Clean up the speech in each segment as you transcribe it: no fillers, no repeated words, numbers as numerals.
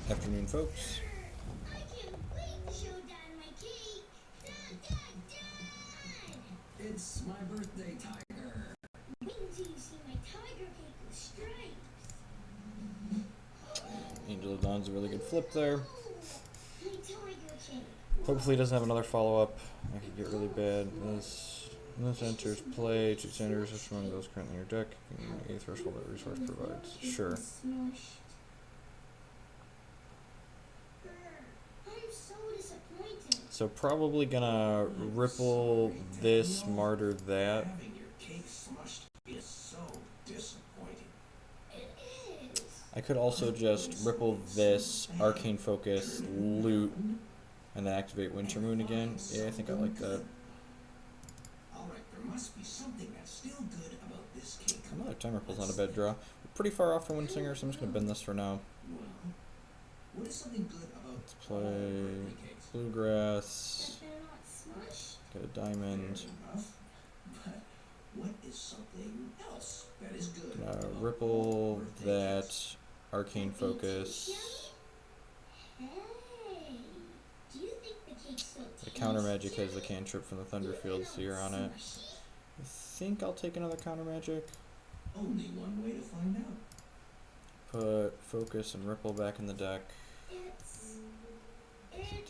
Afternoon, folks. I can't wait to show Dad my cake. Dad! It's my birthday, Tiger. Wait until you see my tiger cake with stripes. Angel of Dawn's a really good flip there. My tiger cake. Hopefully he doesn't have another follow-up. I could get really bad. This enters play. 2 centers is among those currently in your deck. A threshold that resource provides. Sure. Smushed. I'm so disappointed. So probably gonna ripple this, martyr that. Having your cake smushed is so disappointing. It is. I could also just ripple this, Arcane Focus, loot, and then activate Winter Moon again. Yeah, I think I like that. Alright, there must be something that's still good about this cake. Another Time Ripple's not a bad draw. We're pretty far off from Windsinger, so I'm just gonna bend this for now. Well, what is something good about Let's play birthday cakes? Bluegrass. They're not smushed. Get a diamond. Fair enough. But what is something else that is good about Ripple birthday cakes? that, Arcane Focus. Hey, do you think the cake's still The counter magic has the cantrip from the Thunderfield Seer on it. I think I'll take another counter magic. Only one way to find out. Put Focus and Ripple back in the deck. It's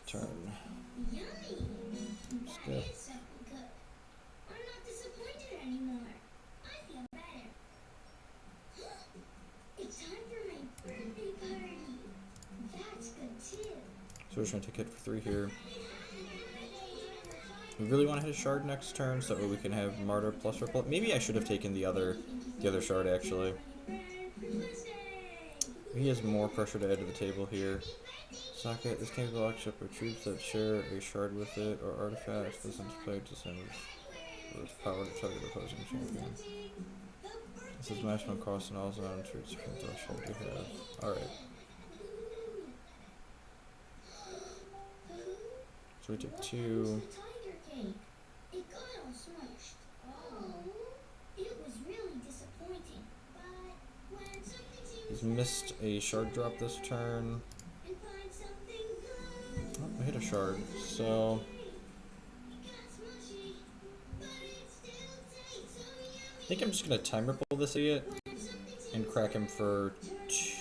Turn. yummy. That Skip. is something good. I'm not disappointed anymore. I feel better. It's time for my birthday party. That's good too. So we're just gonna take hit for 3 here. We really want to hit a shard next turn, so that way we can have Martyr plus Ripple. Maybe I should have taken the other shard actually. He has more pressure to add to the table here. Socket, this can block ship or troops that share a shard with it, or artifacts that sends play to send with power to target opposing champion. This is maximum cost and also on troops from threshold you have. Alright. So we take 2. Tiger cake. It got all smushed. Oh, it was really disappointing. But when something seems He's missed a shard drop this turn. and find something good. Oh, we hit a shard. So It got smushy, but it still tastes so I yummy. think I'm just gonna time ripple this idiot When something seems and crack him for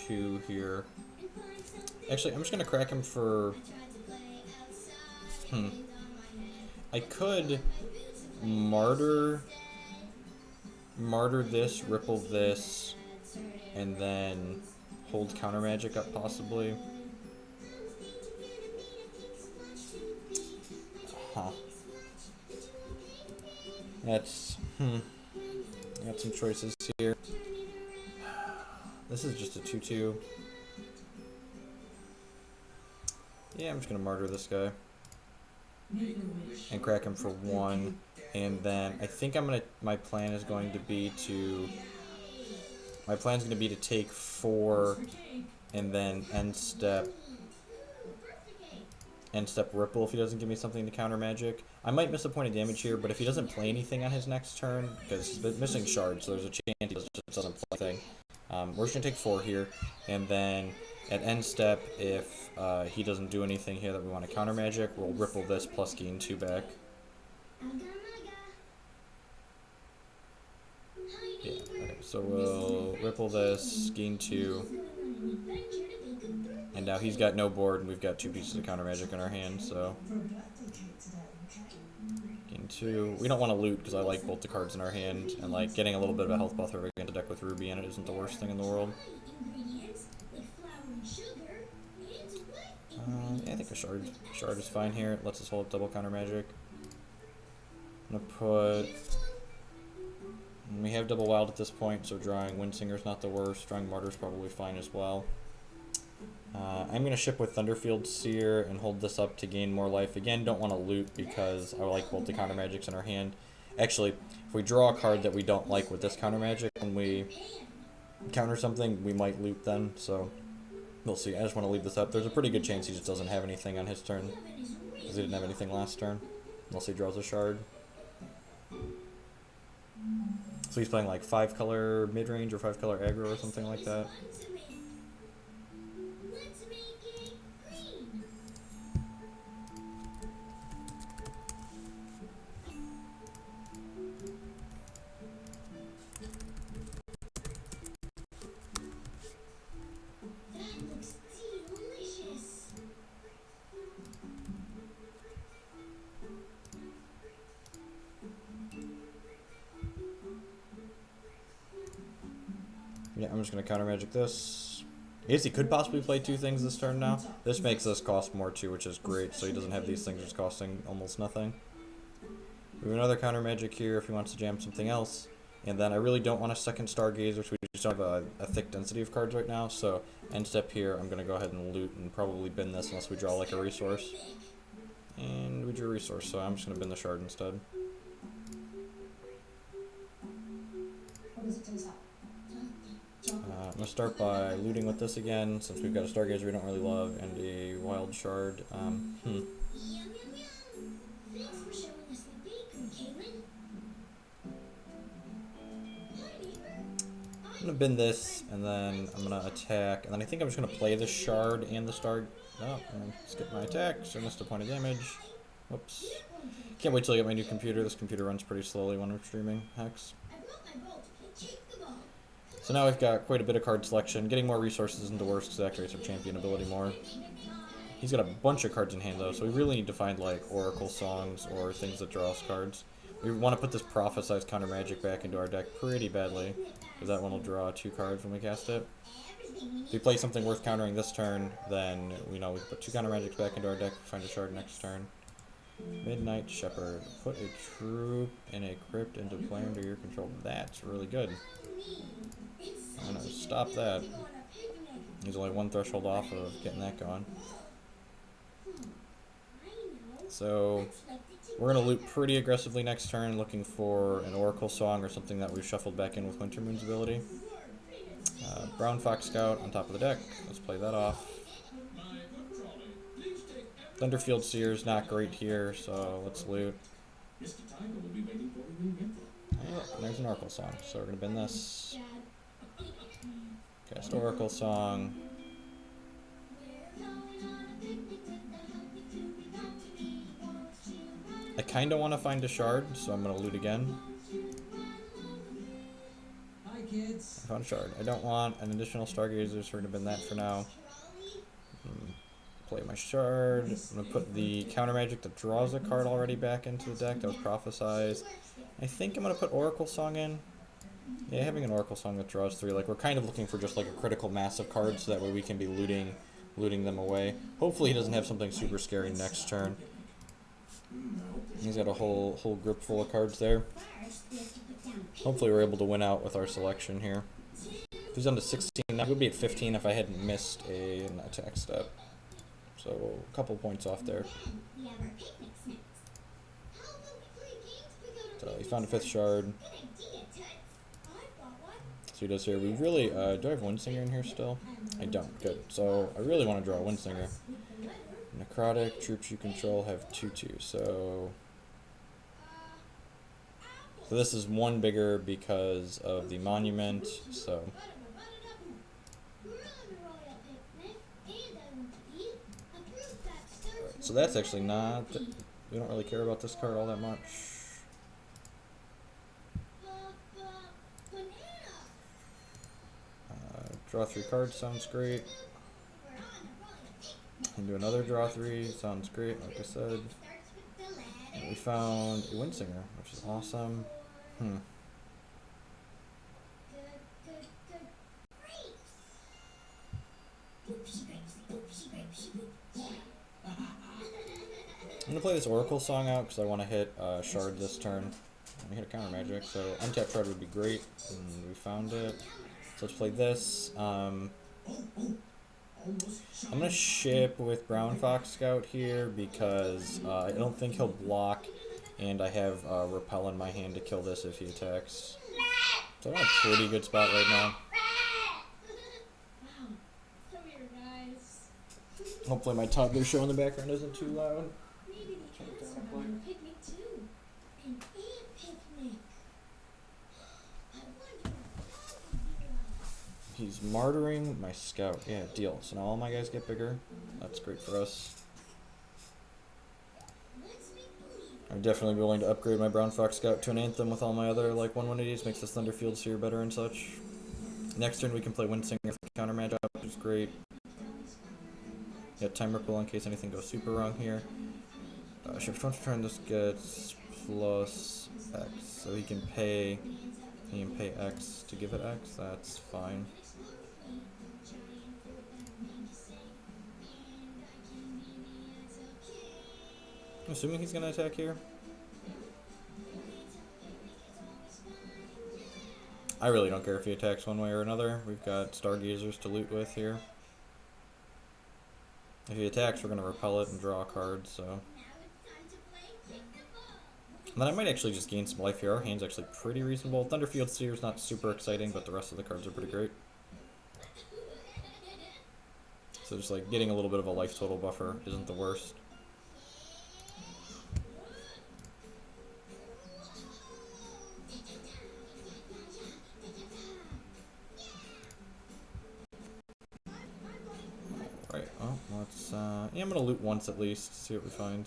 2 here. and find something Actually, I'm just gonna crack him for. I tried to play outside Hmm. and on my head. I could martyr this, ripple this, and then hold counter magic up possibly. Huh. That's I got some choices here. This is just a 2/2. Yeah, I'm just gonna martyr this guy and crack him for 1, and then I think my plan is going to be to take 4 and then end step ripple if he doesn't give me something to counter magic. I might miss a point of damage here, but if he doesn't play anything on his next turn, because he's been missing shards, so there's a chance he just doesn't play anything. We're just gonna take 4 here, and then at end step, if he doesn't do anything here that we want to counter magic, we'll ripple this plus gain 2 back. Yeah, okay, so we'll ripple this, gain 2, and now he's got no board, and we've got 2 pieces of counter magic in our hand, so gain 2. We don't want to loot because I like both the cards in our hand, and like getting a little bit of a health buffer against a deck with Ruby in it isn't the worst thing in the world. Yeah, I think a shard is fine here. It lets us hold double counter magic. I'm gonna put. We have double wild at this point, so drawing Windsinger's not the worst. Drawing Martyr's probably fine as well. I'm gonna ship with Thunderfield Seer and hold this up to gain more life. Again, don't want to loot because I like both the counter magics in our hand. Actually, if we draw a card that we don't like with this counter magic and we counter something, we might loot then. So we'll see. I just want to leave this up. There's a pretty good chance he just doesn't have anything on his turn because he didn't have anything last turn, unless he draws a shard. So he's playing like 5-color mid-range or 5-color aggro or something like that. Let's make it Yeah, I'm just gonna counter magic this. I guess he could possibly play 2 things this turn now. This makes us cost more too, which is great, so he doesn't have these things just costing almost nothing. We have another counter magic here if he wants to jam something else. And then I really don't want a second Stargazer, so we just don't have a thick density of cards right now. So end step here, I'm going to go ahead and loot and probably bin this unless we draw like a resource. And we drew a resource, so I'm just going to bin the shard instead. I'm going to start by looting with this again, since we've got a Stargazer we don't really love, and a wild shard. Yum, yum, yum. Thanks for showing us the bakery, Caitlin. Hi, neighbor. I'm going to bin this, and then I'm going to attack, and then I think I'm just going to play the shard and the star. Oh, I'm going to skip my attack, so I missed a point of damage. Whoops. Can't wait till I get my new computer. This computer runs pretty slowly when we're streaming Hex. I brought my ball to play kick the ball. So now we've got quite a bit of card selection. Getting more resources isn't the worst because it activates our champion ability more. He's got a bunch of cards in hand though, so we really need to find like Oracle songs or things that draw us cards. We want to put this Prophesize counter magic back into our deck pretty badly, because that one will draw 2 cards when we cast it. If we play something worth countering this turn, then we know we can put 2 counter magics back into our deck, find a shard next turn. Midnight Shepherd. Put a troop in a crypt into play under your control. That's really good. I'm gonna stop that. He's only 1 threshold off of getting that going. So we're gonna loot pretty aggressively next turn, looking for an Oracle song or something that we've shuffled back in with Wintermoon's ability. Brown Fox Scout on top of the deck. Let's play that off. Thunderfield Seer's not great here, so let's loot. Oh, there's an Oracle song, so we're gonna bin this. Cast Oracle song. I kind of want to find a shard, so I'm gonna loot again. Hi, kids. I found a shard. I don't want an additional Stargazer, so we're gonna bin that for now. Play my shard. I'm gonna put the counter magic that draws a card already back into the deck that was prophesized. I think I'm gonna put Oracle Song in. Yeah, having an Oracle Song that draws 3, like we're kind of looking for just like a critical mass of cards so that way we can be looting them away. Hopefully he doesn't have something super scary next turn. He's got a whole grip full of cards there. Hopefully we're able to win out with our selection here. If he's down to 16 now, he would be at 15 if I hadn't missed an attack step. So a couple points off there. So he found a 5th shard. So he does here. We really do I have Windsinger in here still? I don't. Good. So I really want to draw a Windsinger. Necrotic troops you control have 2/2. So this is 1 bigger because of the monument. So. So that's actually not, we don't really care about this card all that much. Draw 3 cards sounds great. And do another draw 3 sounds great, like I said. And we found a Windsinger, which is awesome. I'm gonna play this Oracle song out because I want to hit Shard this turn. I'm gonna hit a counter magic, so untap Shard would be great. And we found it. So let's play this. I'm gonna ship with Brown Fox Scout here because I don't think he'll block, and I have Repel in my hand to kill this if he attacks. So I'm in a pretty good spot right now. Hopefully my toddler show in the background isn't too loud. Picnic too. An ant picnic. I wonder what He's martyring my scout. Yeah, deal. So now all my guys get bigger. That's great for us. I'm definitely willing to upgrade my Brown Fox Scout to an Anthem with all my other like 1/180s. Makes this Thunderfield Seer better and such. Next turn we can play Windsinger for counter matchup, which is great. Got Time Ripple in case anything goes super wrong here. Shift once per turn, this gets plus X, so he can pay He can pay X to give it X. That's fine. I'm assuming he's gonna attack here. I really don't care if he attacks one way or another. We've got Stargazers to loot with here. If he attacks, we're gonna repel it and draw a card, so. And then I might actually just gain some life here. Our hand's actually pretty reasonable. Thunderfield Seer's not super exciting, but the rest of the cards are pretty great. So just like getting a little bit of a life total buffer isn't the worst. Right, well, let's, yeah, I'm gonna loot once at least, see what we find.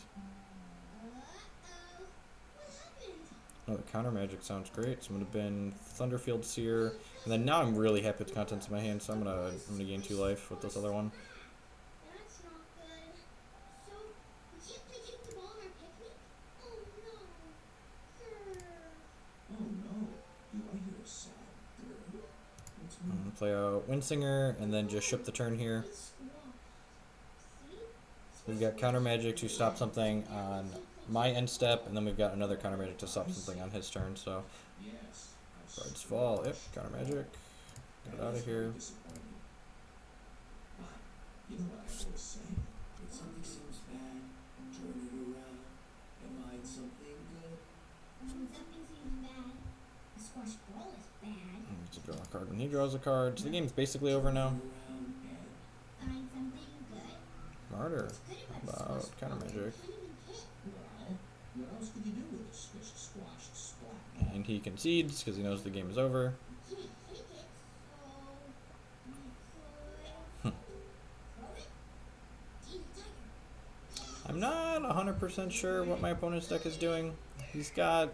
Oh, the counter magic sounds great, so I'm gonna bin Thunderfield Seer, and then now I'm really happy with the contents of my hand, so I'm gonna gain 2 life with this other one. That's not good. So, we can't play kick the ball on our picnic? Oh no. Grr. Oh no, do I hear a sad bird? What's I'm wrong? gonna play out Windsinger, and then just ship the turn here. It's squawk. See? We've got counter magic to stop something on my end step, and then we've got another counter magic to stop something on his turn, so. Yes. Cards fall, yep, counter magic. Get it out of here. Disappointing. But you know what I always say? When something seems bad, turn it around and find something good. When something seems bad, the squash ball is bad. I need to draw a card when he draws a card, so the game's basically over now. Turn around and Find something good. Martyr. Good How about about squash counter ball. magic? Can't even hit. well, what else could you do with a squashed splat? And he concedes because he knows the game is over. Can't hit it, so we could throw it. Team Tiger. I'm not 100% sure what my opponent's deck is doing. He's got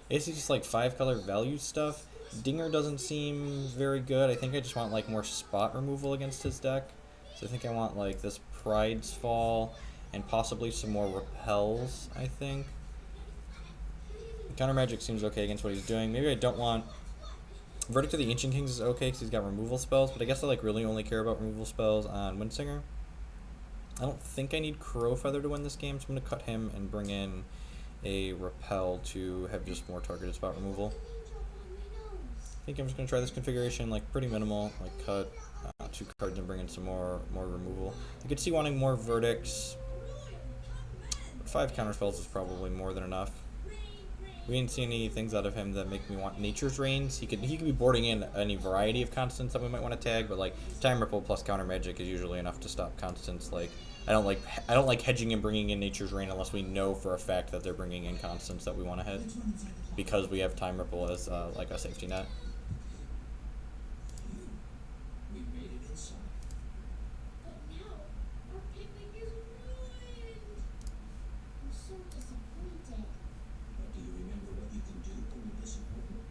basically just like 5-color value stuff. Dinger doesn't seem very good. I think I just want like more spot removal against his deck. So I think I want like this Pride's Fall and possibly some more repels, I think. Counter magic seems okay against what he's doing. Maybe I don't want... Verdict of the Ancient Kings is okay because he's got removal spells, but I guess I like really only care about removal spells on Windsinger. I don't think I need Crow Feather to win this game, so I'm going to cut him and bring in a repel to have just more targeted spot removal. I think I'm just going to try this configuration, like pretty minimal, like cut 2 cards and bring in some more removal. You could see wanting more verdicts. 5 counter spells is probably more than enough. We didn't see any things out of him that make me want Nature's Reigns. He could be boarding in any variety of constants that we might want to tag, but like Time Ripple plus counter magic is usually enough to stop constants. Like I don't like hedging and bringing in Nature's Reign unless we know for a fact that they're bringing in constants that we want to hedge, because we have Time Ripple as like a safety net. We made it inside. But now, our picnic is ruined. I'm so disappointed. But do you remember what you can do when you're disappointed?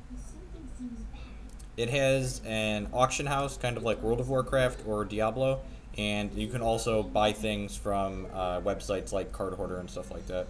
When something seems bad, It has an auction house, kind of like World of Warcraft or Diablo, and you can also buy things from websites like Card Hoarder and stuff like that.